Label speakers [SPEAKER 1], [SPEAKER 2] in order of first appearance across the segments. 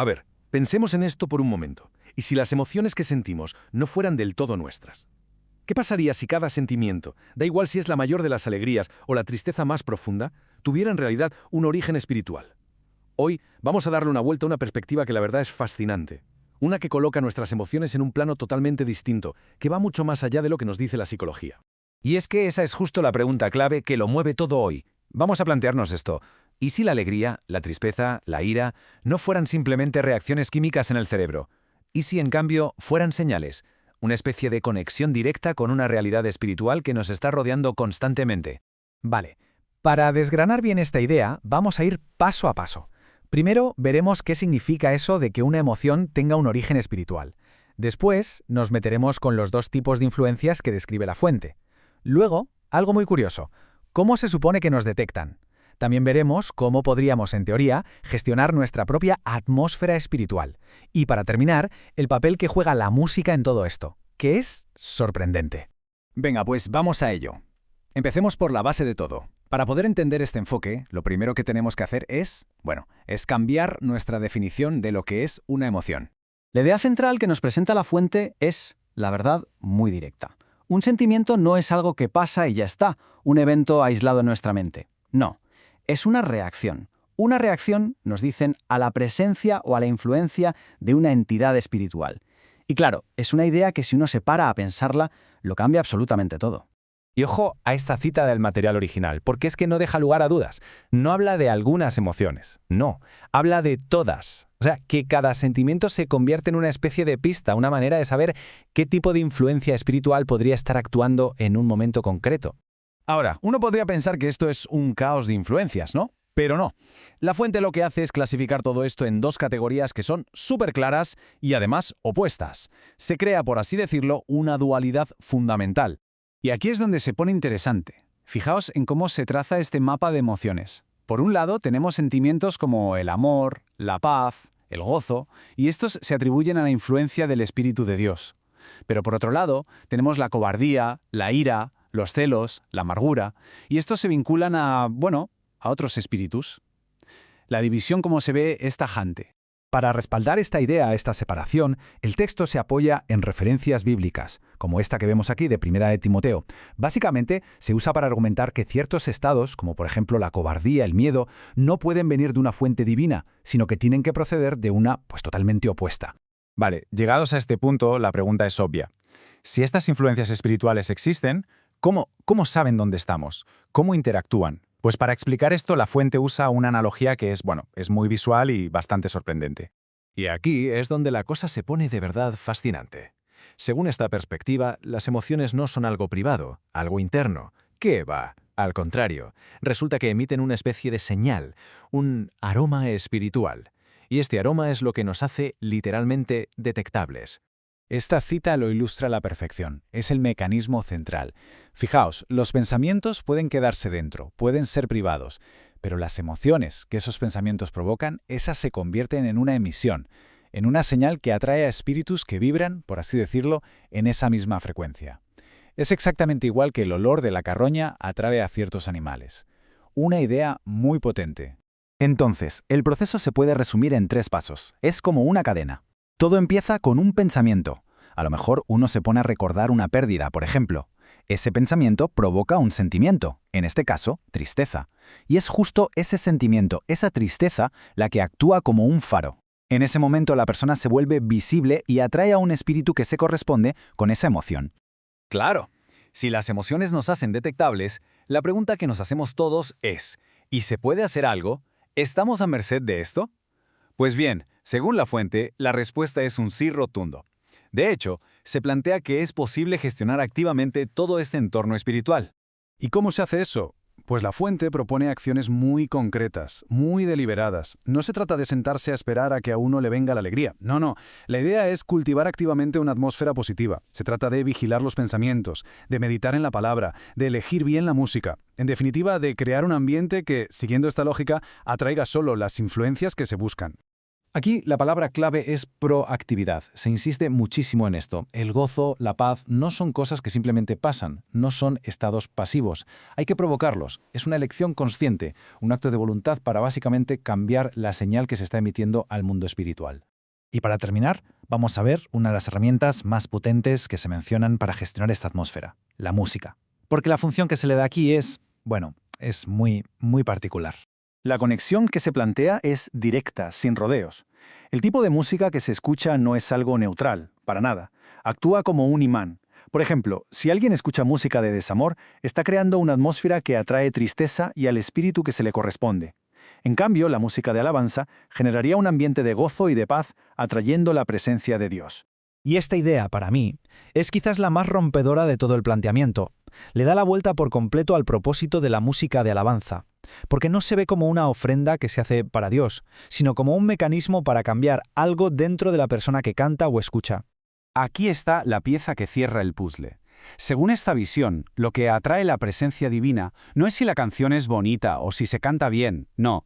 [SPEAKER 1] A ver, pensemos en esto por un momento. ¿Y si las emociones que sentimos no fueran del todo nuestras? ¿Qué pasaría si cada sentimiento, da igual si es la mayor de las alegrías o la tristeza más profunda, tuviera en realidad un origen espiritual? Hoy vamos a darle una vuelta a una perspectiva que la verdad es fascinante. Una que coloca nuestras emociones en un plano totalmente distinto, que va mucho más allá de lo que nos dice la psicología.
[SPEAKER 2] Y es que esa es justo la pregunta clave que lo mueve todo hoy. Vamos a plantearnos esto. ¿Y si la alegría, la tristeza, la ira, no fueran simplemente reacciones químicas en el cerebro? ¿Y si, en cambio, fueran señales? Una especie de conexión directa con una realidad espiritual que nos está rodeando constantemente.
[SPEAKER 3] Vale. Para desgranar bien esta idea, vamos a ir paso a paso. Primero, veremos qué significa eso de que una emoción tenga un origen espiritual. Después, nos meteremos con los dos tipos de influencias que describe la fuente. Luego, algo muy curioso, ¿cómo se supone que nos detectan? También veremos cómo podríamos, en teoría, gestionar nuestra propia atmósfera espiritual. Y para terminar, el papel que juega la música en todo esto, que es sorprendente.
[SPEAKER 4] Venga, pues vamos a ello. Empecemos por la base de todo. Para poder entender este enfoque, lo primero que tenemos que hacer es cambiar nuestra definición de lo que es una emoción.
[SPEAKER 5] La idea central que nos presenta la fuente es, la verdad, muy directa. Un sentimiento no es algo que pasa y ya está, un evento aislado en nuestra mente. No, es una reacción. Una reacción, nos dicen, a la presencia o a la influencia de una entidad espiritual. Y claro, es una idea que si uno se para a pensarla, lo cambia absolutamente todo.
[SPEAKER 2] Y ojo a esta cita del material original, porque es que no deja lugar a dudas. No habla de algunas emociones, no, habla de todas. O sea, que cada sentimiento se convierte en una especie de pista, una manera de saber qué tipo de influencia espiritual podría estar actuando en un momento concreto.
[SPEAKER 4] Ahora, uno podría pensar que esto es un caos de influencias, ¿no? Pero no. La fuente lo que hace es clasificar todo esto en dos categorías que son súper claras y además opuestas. Se crea, por así decirlo, una dualidad fundamental. Y aquí es donde se pone interesante. Fijaos en cómo se traza este mapa de emociones. Por un lado, tenemos sentimientos como el amor, la paz, el gozo, y estos se atribuyen a la influencia del Espíritu de Dios. Pero por otro lado, tenemos la cobardía, la ira, los celos, la amargura, y estos se vinculan a otros espíritus. La división, como se ve, es tajante.
[SPEAKER 3] Para respaldar esta idea, esta separación, el texto se apoya en referencias bíblicas, como esta que vemos aquí de 1 de Timoteo. Básicamente, se usa para argumentar que ciertos estados, como por ejemplo la cobardía, el miedo, no pueden venir de una fuente divina, sino que tienen que proceder de una, totalmente opuesta.
[SPEAKER 2] Vale, llegados a este punto, la pregunta es obvia. Si estas influencias espirituales existen, ¿cómo saben dónde estamos? ¿Cómo interactúan? Pues para explicar esto, la fuente usa una analogía que es muy visual y bastante sorprendente.
[SPEAKER 1] Y aquí es donde la cosa se pone de verdad fascinante. Según esta perspectiva, las emociones no son algo privado, algo interno. ¿Qué va? Al contrario, resulta que emiten una especie de señal, un aroma espiritual. Y este aroma es lo que nos hace literalmente detectables.
[SPEAKER 3] Esta cita lo ilustra a la perfección. Es el mecanismo central. Fijaos, los pensamientos pueden quedarse dentro, pueden ser privados, pero las emociones que esos pensamientos provocan, esas se convierten en una emisión, en una señal que atrae a espíritus que vibran, por así decirlo, en esa misma frecuencia. Es exactamente igual que el olor de la carroña atrae a ciertos animales. Una idea muy potente.
[SPEAKER 4] Entonces, el proceso se puede resumir en 3 pasos. Es como una cadena. Todo empieza con un pensamiento. A lo mejor uno se pone a recordar una pérdida, por ejemplo. Ese pensamiento provoca un sentimiento, en este caso, tristeza. Y es justo ese sentimiento, esa tristeza, la que actúa como un faro. En ese momento la persona se vuelve visible y atrae a un espíritu que se corresponde con esa emoción.
[SPEAKER 1] Claro, si las emociones nos hacen detectables, la pregunta que nos hacemos todos es, ¿y se puede hacer algo? ¿Estamos a merced de esto? Pues bien, según la fuente, la respuesta es un sí rotundo. De hecho, se plantea que es posible gestionar activamente todo este entorno espiritual.
[SPEAKER 6] ¿Y cómo se hace eso? Pues la fuente propone acciones muy concretas, muy deliberadas. No se trata de sentarse a esperar a que a uno le venga la alegría. No. La idea es cultivar activamente una atmósfera positiva. Se trata de vigilar los pensamientos, de meditar en la palabra, de elegir bien la música. En definitiva, de crear un ambiente que, siguiendo esta lógica, atraiga solo las influencias que se buscan.
[SPEAKER 4] Aquí la palabra clave es proactividad. Se insiste muchísimo en esto. El gozo, la paz, no son cosas que simplemente pasan, no son estados pasivos. Hay que provocarlos. Es una elección consciente, un acto de voluntad para básicamente cambiar la señal que se está emitiendo al mundo espiritual.
[SPEAKER 3] Y para terminar, vamos a ver una de las herramientas más potentes que se mencionan para gestionar esta atmósfera, la música. Porque la función que se le da aquí es, bueno, es muy particular.
[SPEAKER 7] La conexión que se plantea es directa, sin rodeos. El tipo de música que se escucha no es algo neutral, para nada. Actúa como un imán. Por ejemplo, si alguien escucha música de desamor, está creando una atmósfera que atrae tristeza y al espíritu que se le corresponde. En cambio, la música de alabanza generaría un ambiente de gozo y de paz, atrayendo la presencia de Dios.
[SPEAKER 3] Y esta idea, para mí, es quizás la más rompedora de todo el planteamiento. Le da la vuelta por completo al propósito de la música de alabanza, porque no se ve como una ofrenda que se hace para Dios, sino como un mecanismo para cambiar algo dentro de la persona que canta o escucha.
[SPEAKER 4] Aquí está la pieza que cierra el puzzle. Según esta visión, lo que atrae la presencia divina no es si la canción es bonita o si se canta bien, no.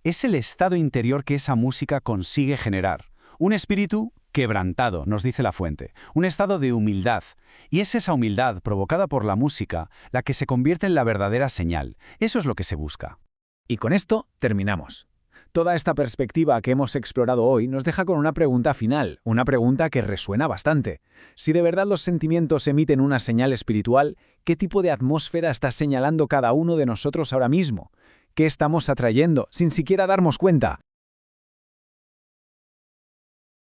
[SPEAKER 4] Es el estado interior que esa música consigue generar. Un espíritu quebrantado, nos dice la fuente, un estado de humildad. Y es esa humildad provocada por la música la que se convierte en la verdadera señal. Eso es lo que se busca.
[SPEAKER 3] Y con esto terminamos. Toda esta perspectiva que hemos explorado hoy nos deja con una pregunta final, una pregunta que resuena bastante. Si de verdad los sentimientos emiten una señal espiritual, ¿qué tipo de atmósfera está señalando cada uno de nosotros ahora mismo? ¿Qué estamos atrayendo sin siquiera darnos cuenta?